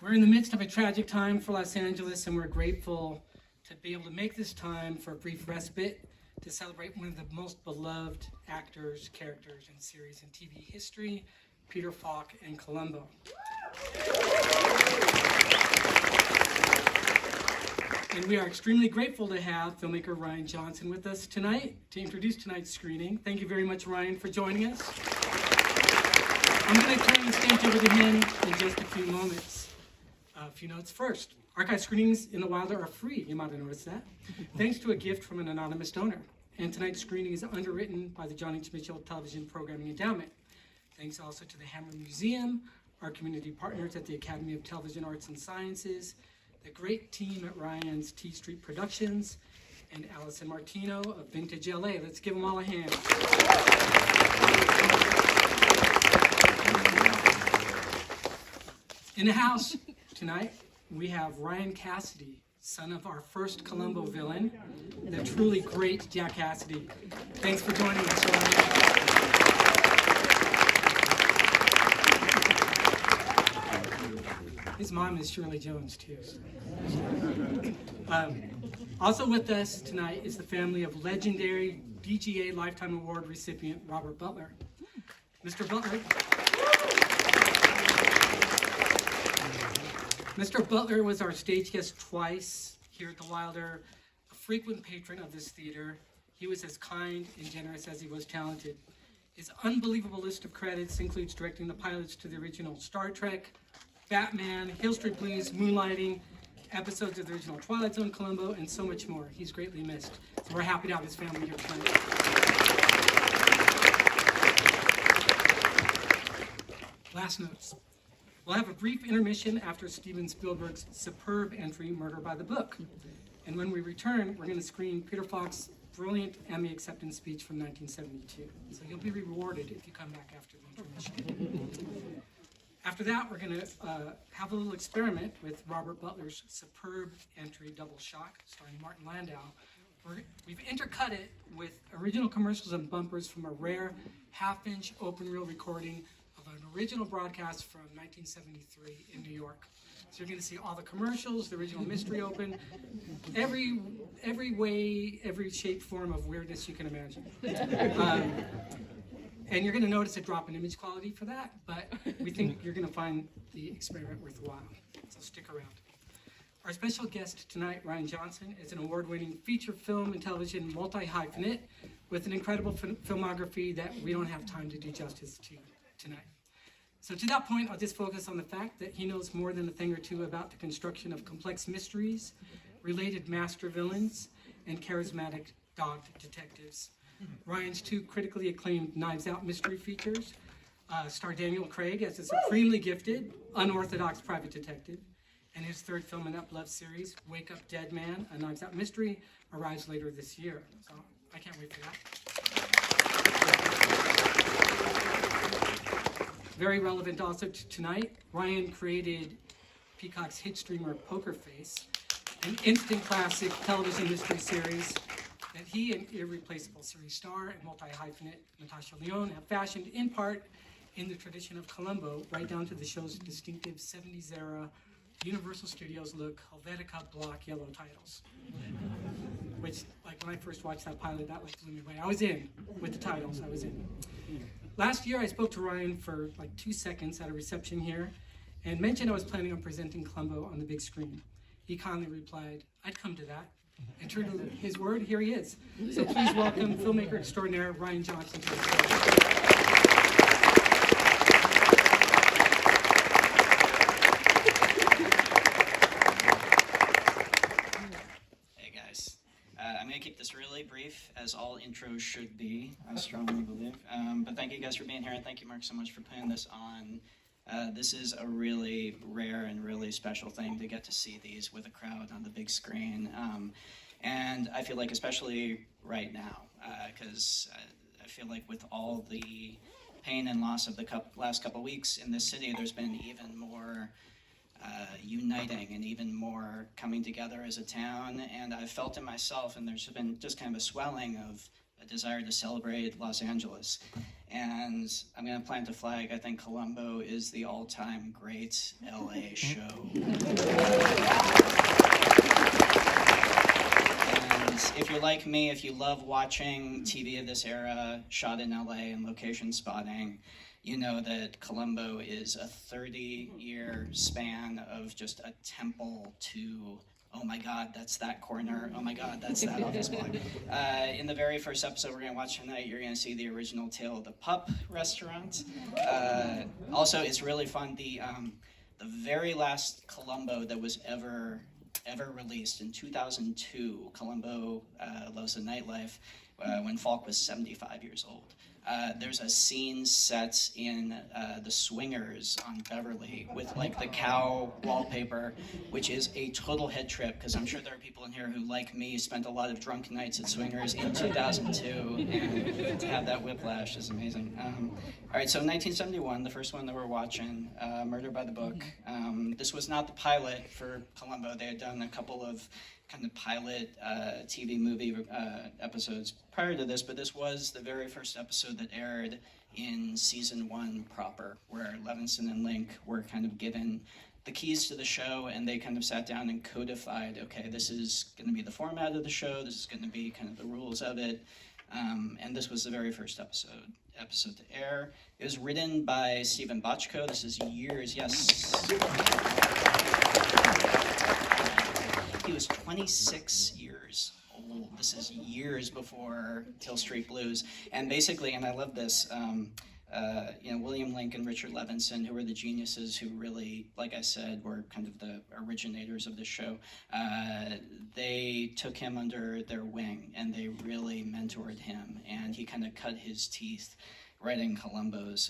We're in the midst of a tragic time for Los Angeles, and we're grateful to be able to make this time for a brief respite to celebrate one of the most beloved actors, characters, and series in TV history, Peter Falk and Columbo. And we are extremely grateful to have filmmaker Rian Johnson with us tonight to introduce tonight's screening. Thank you very much, Rian, for joining us. I'm going to turn the stage over to him in just a few moments. A few notes first. Archive screenings in the Wilder are free. You might have noticed that. Thanks to a gift from an anonymous donor. And tonight's screening is underwritten by the John H. Mitchell Television Programming Endowment. Thanks also to the Hammer Museum, our community partners at the Academy of Television Arts and Sciences, the great team at Ryan's T Street Productions, and Allison Martino of Vintage LA. Let's give them all a hand. In the house tonight, we have Ryan Cassidy, son of our first Columbo villain, the truly great Jack Cassidy. Thanks for joining us, Ryan. His mom is Shirley Jones, too. Also with us tonight is the family of legendary DGA Lifetime Award recipient Robert Butler. Mr. Butler. Mr. Butler was our stage guest twice here at the Wilder, a frequent patron of this theater. He was as kind and generous as he was talented. His unbelievable list of credits includes directing the pilots to the original Star Trek, Batman, Hill Street Blues, Moonlighting, episodes of the original Twilight Zone, Columbo, and so much more. He's greatly missed. So we're happy to have his family here tonight. Last notes. We'll have a brief intermission after Steven Spielberg's superb entry, Murder by the Book. And when we return, we're going to screen Peter Falk's brilliant Emmy acceptance speech from 1972. So you'll be rewarded if you come back after the intermission. After that, we're going to have a little experiment with Robert Butler's superb entry, Double Shock, starring Martin Landau. We've intercut it with original commercials and bumpers from a rare half-inch open-reel recording of an original broadcast from 1973 in New York. So you're going to see all the commercials, the original mystery open, every way, every shape, form of weirdness you can imagine. And you're going to notice a drop in image quality for that, but we think you're going to find the experiment worthwhile. So stick around. Our special guest tonight, Rian Johnson, is an award-winning feature film and television multi-hyphenate with an incredible filmography that we don't have time to do justice to tonight. So to that point, I'll just focus on the fact that he knows more than a thing or two about the construction of complex mysteries, related master villains, and charismatic dogged detectives. Ryan's two critically acclaimed Knives Out mystery features star Daniel Craig as a supremely gifted, unorthodox private detective, and his third film in that beloved series, Wake Up Dead Man, a Knives Out mystery, arrives later this year. So I can't wait for that. Very relevant also to tonight, Ryan created Peacock's hit streamer Poker Face, an instant classic television mystery series that he and irreplaceable series star and multi-hyphenate Natasha Lyonne have fashioned in part in the tradition of Columbo, right down to the show's distinctive 70s era Universal Studios look, Helvetica block yellow titles. Which, like when I first watched that pilot, that like blew me away. I was in with the titles, I was in. Last year, I spoke to Ryan for like 2 seconds at a reception here and mentioned I was planning on presenting Columbo on the big screen. He kindly replied, I'd come to that. And true to his word, here he is. So please welcome filmmaker extraordinaire Rian Johnson to the stage. Hey guys, I'm going to keep this really brief, as all intros should be, I strongly believe. But thank you guys for being here, and thank you, Mark, so much for putting this on. This is a really rare and really special thing to get to see these with a crowd on the big screen. And I feel like especially right now, because I feel like with all the pain and loss of the last couple weeks in this city, there's been even more uniting and even more coming together as a town. And I've felt it myself, and there's been just kind of a swelling of a desire to celebrate Los Angeles. And I'm going to plant a flag. I think Columbo is the all-time great LA show. And if you're like me, if you love watching TV of this era, shot in LA and location spotting, you know that Columbo is a 30-year span of just a temple to, oh my God, that's that corner. Oh my God, that's that office block. In the very first episode we're going to watch tonight, you're going to see the original Tale of the Pup restaurant. Also, it's really fun. The very last Columbo that was ever released in 2002, Columbo Loves the Nightlife, when Falk was 75 years old. There's a scene set in the Swingers on Beverly with like the cow wallpaper, which is a total head trip, because I'm sure there are people in here who, like me, spent a lot of drunk nights at Swingers in 2002, and to have that whiplash is amazing. All right, so 1971, the first one that we're watching, Murder by the Book. This was not the pilot for Columbo. They had done a couple of kind of pilot TV movie episodes prior to this, but this was the very first episode that aired in season 1 proper, where Levinson and Link were kind of given the keys to the show, and they kind of sat down and codified, okay, this is going to be the format of the show, this is going to be kind of the rules of it, and this was the very first episode to air. It was written by Stephen Bochco. This is years, yes. He was 26 years old. This is years before Hill Street Blues. And basically, and I love this, William Link and Richard Levinson, who were the geniuses who really, like I said, were kind of the originators of the show. They took him under their wing, and they really mentored him. And he kind of cut his teeth writing Columbo's.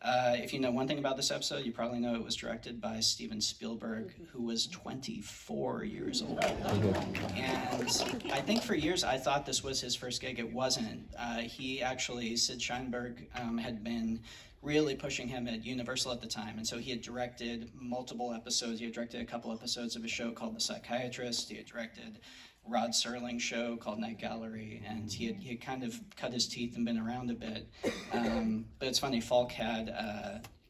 If you know one thing about this episode, you probably know it was directed by Steven Spielberg, who was 24 years old. And I think for years I thought this was his first gig. It wasn't. Sid Sheinberg had been really pushing him at Universal at the time, and so he had directed multiple episodes. He had directed a couple episodes of a show called The Psychiatrist. He had directed Rod Serling's show called Night Gallery, and he had kind of cut his teeth and been around a bit. But it's funny, Falk had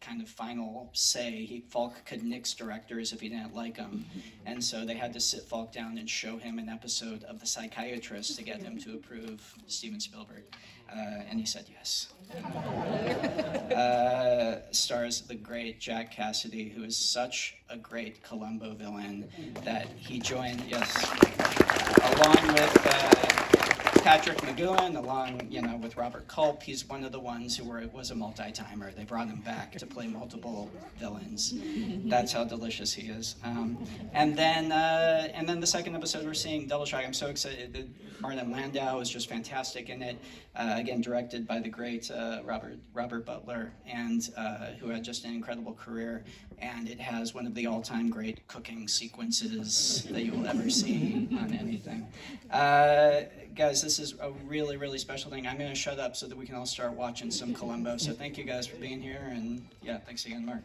kind of final say. Falk could nix directors if he didn't like them, and so they had to sit Falk down and show him an episode of The Psychiatrist to get him to approve Steven Spielberg, and he said yes. Stars the great Jack Cassidy, who is such a great Columbo villain that he joined, along with Patrick McGowan, along with Robert Culp. He's one of the ones who was a multi-timer. They brought him back to play multiple villains. That's how delicious he is. And then the second episode we're seeing Double Shock. I'm so excited. Martin Landau is just fantastic in it. Again, directed by the great Robert Butler, and who had just an incredible career. And it has one of the all-time great cooking sequences that you will ever see on anything. Guys, this is a really, really special thing. I'm going to shut up so that we can all start watching some Columbo. So thank you guys for being here, and yeah, thanks again, Mark.